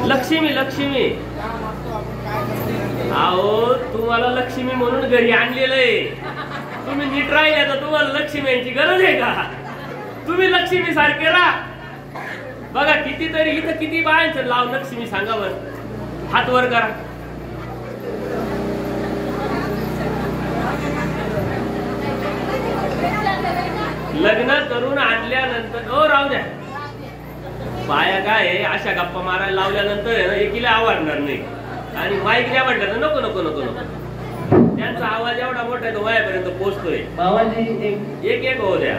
लक्ष्मी लक्ष्मी अहो तुम्हाला लक्ष्मी म्हणून घरी आणलेलं आहे. तुम्ही नीट राहिले तर तुम्हाला लक्ष्मीची गरज आहे का? तुम्ही लक्ष्मी सारखे राहा. बघा कितीतरी इथं किती बायांचं लाव लक्ष्मी सांगा बरं. हात वर करा. लग्न करून आणल्यानंतर हो राहू द्या. बाया काय अशा गप्पा मारायला लावल्यानंतर एकीला आवडणार नाही. आणि माईक द्या म्हटलं तर नको नको नको नको. त्यांचा आवाज एवढा मोठा आहे तो वयापर्यंत पोहोचतोय. एक एक हो द्या.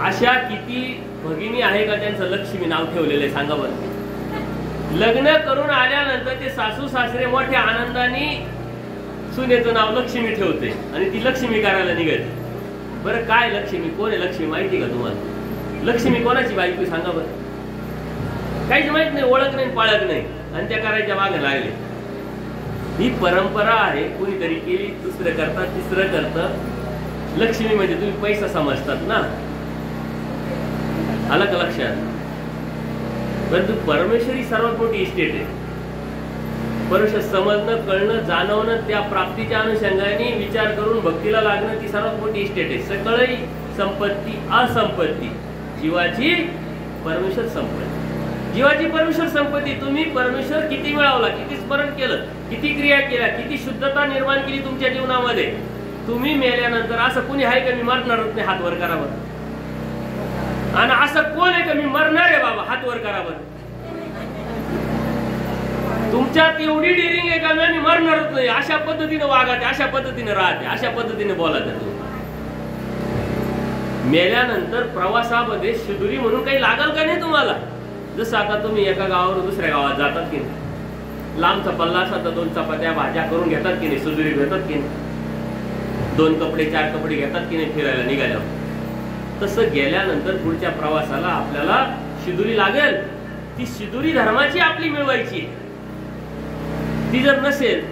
अशा किती भगिनी आहे का त्यांचं लक्ष्मी नाव ठेवलेलं आहे सांगा बरं. लग्न करून आल्यानंतर ते सासू सासरे मोठ्या आनंदाने सुनेचं नाव लक्ष्मी ठेवते आणि ती लक्ष्मी करायला निघते. बरं काय लक्ष्मी कोण आहे? लक्ष्मी माहिती का तुम्हाला? लक्ष्मी कोणाची बायको सांगा बरं. काहीच माहित नाही, ओळख नाही, पाळख नाही आणि त्या करायच्या मागे लागले. ही परंपरा आहे. कोणीतरी केली, दुसरं करतात, तिसरं करतं. लक्ष्मी म्हणजे तुम्ही पैसा समजतात ना, आलं का लक्षात? परंतु परमेश्वर ही सर्वात मोठी इस्टेट आहे. परमेश्वर समजणं, कळणं, जाणवणं, त्या प्राप्तीच्या अनुषंगाने विचार करून भक्तीला लागणं ती सर्वात मोठी इस्टेट आहे. सकळही संपत्ती असंपत्ती जीवाची परमेश्वर संपत्ती. जीवाची परमेश्वर संपत्ती. तुम्ही परमेश्वर किती मिळवला, किती स्मरण केलं, किती क्रिया केल्या, किती शुद्धता निर्माण केली तुमच्या जीवनामध्ये. तुम्ही मेल्यानंतर असं कोणी आहे का मी मरणारच नाही? हात वर करावं. आणि असं कोण आहे का मी मरणार आहे बाबा? हात वर करावं. तुमच्यात एवढी डिरिंग आहे का मी मरणारच नाही? अशा पद्धतीने वागाते, अशा पद्धतीने राहते, अशा पद्धतीने बोलाते. मेल्यानंतर प्रवासामध्ये शिदुरी म्हणून काही लागल का नाही तुम्हाला? जसं आता तुम्ही एका गावावरून दुसऱ्या गावात जातात की नाही, लांबचा पल्ला असा तर 2 चपात्या भाज्या करून घेतात की नाही, शिदुरी घेतात की नाही, 2 कपडे 4 कपडे घेतात की नाही फिरायला निघाल्यावर. तसं गेल्यानंतर पुढच्या प्रवासाला आपल्याला शिदुरी लागेल. ती शिदुरी धर्माची आपली मिळवायची. ती जर नसेल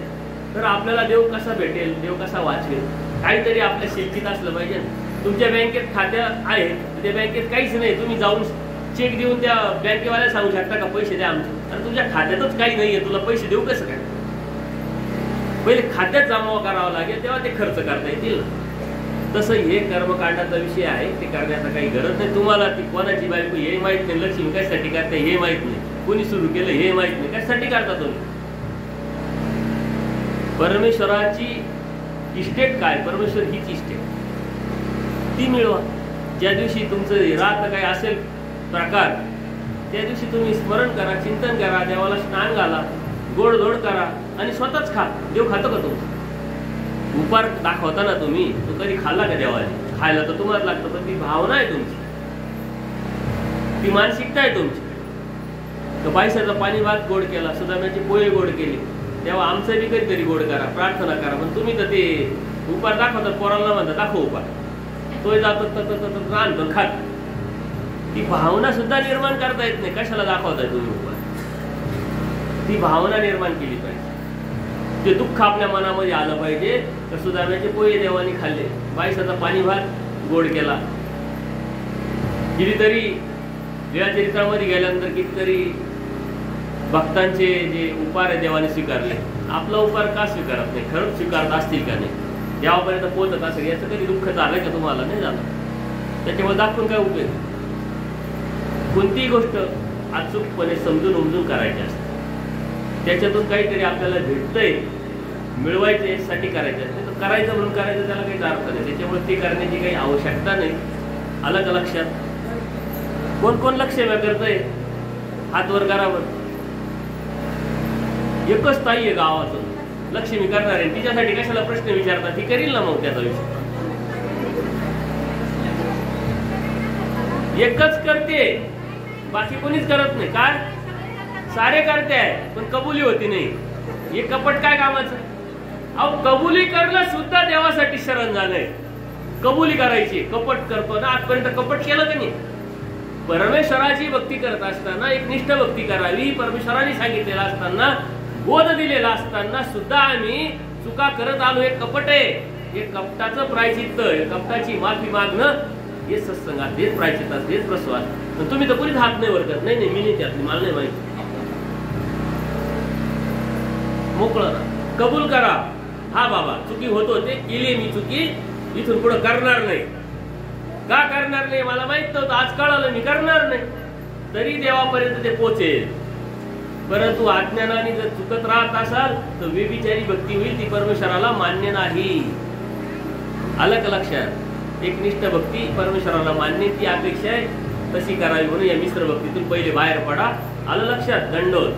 तर आपल्याला देव कसा भेटेल, देव कसा वाचवेल? काहीतरी आपल्या शिल्पीत असलं पाहिजे. तुमच्या बँकेत खात्या आहे, त्या बँकेत काहीच नाही, तुम्ही जाऊन चेक देऊन त्या बँकेवाल्याला सांगू शकता का पैसे द्या आमचे? आणि तुझ्या खात्यातच काही नाहीये, तुला पैसे देऊ कसं काय? पहिले खात्यात जमा करावं लागेल तेव्हा ते खर्च करता येतील. तसं हे कर्मकांडाचा विषय आहे, ते करण्याचा काही गरज नाही. तुम्हाला ती कोणाची बायको हे माहित नाही, लक्ष्मी कशासाठी करते हे माहित नाही, कोणी सुरू केलं हे माहित नाही, कशासाठी करता तुम्ही? परमेश्वराची इस्टेट काय? परमेश्वर हीच इस्टेट, ती मिळवा. ज्या दिवशी तुमचं रात काय असेल प्रकार, त्या दिवशी तुम्ही स्मरण करा, चिंतन करा, देवाला स्नान घाला, गोडधोड करा आणि स्वतःच खा. देव खातो का तुमचं? उपार दाखवताना तुम्ही तो कधी खाल्ला का देवाने? खायला तर तुम्हाला लागतं, पण ती भावना आहे तुमची, ती मानसिकता आहे तुमची. तर पैशाचा पाणी भात गोड केला, सुदाम्याची पोळी गोड केली, तेव्हा आमचं बी कधीतरी गोड करा, प्रार्थना करा. पण तुम्ही तर ते उपार दाखवतात, पोरांना म्हणतात दाखव उपार, तोय जातो आणतो खात. ती भावना सुद्धा निर्माण करता येत नाही. कशाला दाखवताय तुम्ही उपार? ती भावना निर्माण केली पाहिजे. ते दुःख आपल्या मनामध्ये आलं पाहिजे. तर सुदाम्याचे पोहे देवाने खाल्ले, बाईसाचा पाणी भात गोड केला. कितीतरी लीळाचरित्रामध्ये गेल्यानंतर कितीतरी भक्तांचे जे उपार आहे देवाने स्वीकारले. आपला उपार का स्वीकारत नाही? खरंच स्वीकारत असतील का नाही? देवापर्यंत पोहोचत असेल, याचं कधी दुःख झालं का तुम्हाला? नाही झालं. त्याच्यामुळे दाखवून काय उपयोग? कोणतीही गोष्ट अचूकपणे समजून उमजून करायची असते. त्याच्यातून काहीतरी आपल्याला भेटतंय, मिळवायचं यासाठी करायचं असते, तर करायचं म्हणून करायचं त्याला काही अर्थ नाही. त्याच्यामुळे ते करण्याची काही आवश्यकता नाही. आलं का लक्षात? कोण कोण लक्ष करतंय? हात वर करावर. एकच ताई आहे गावातून लक्ष्मी करणार आहे, तिच्यासाठी कशाला प्रश्न विचारतात? ती करील ना मग त्याचा विषय. एकच करते, बाकी कोणीच करत नाही. काय सारे करते आहे पण कबुली होती नाही. हे कपट काय कामाचं? अहो कबुली करणं सुद्धा देवासाठी शरण झालंय. कबुली करायची, कपट करतो ना. आजपर्यंत कपट केलं का नाही? परमेश्वराची भक्ती करत असताना एक निष्ठ भक्ती करावी, परमेश्वराने सांगितलेलं असताना, बोध दिलेला असताना सुद्धा आम्ही चुका करत आलो. हे कपट आहे. हे कपटाचं प्रायचित्त, कपटाची माफी मागणं, हे सत्संगात, हेच प्रायचित्त, हेच प्रस्वाद. तुम्ही तर कोणीच हात नाही वर करत. नाही मी नाही त्यातली, मला नाही माहिती. मोकळं राहा, कबूल करा. हा बाबा चुकी होत होते, केली मी चुकी, इथून पुढे करणार नाही. का करणार नाही मला माहित नव्हतं, आज कळालं मी करणार नाही. तरी देवापर्यंत ते पोचेल. परंतु अज्ञानाने जर चुकत राहत असाल तर व्यभिचारी भक्ती होईल, ती परमेश्वराला मान्य नाही. आलं का लक्षात? एकनिष्ठ भक्ती परमेश्वराला मान्य, ती अपेक्षा आहे, तशी करावी. म्हणून या मिश्र भक्तीतून पहिले बाहेर पडा. आलं लक्षात? दंडोत.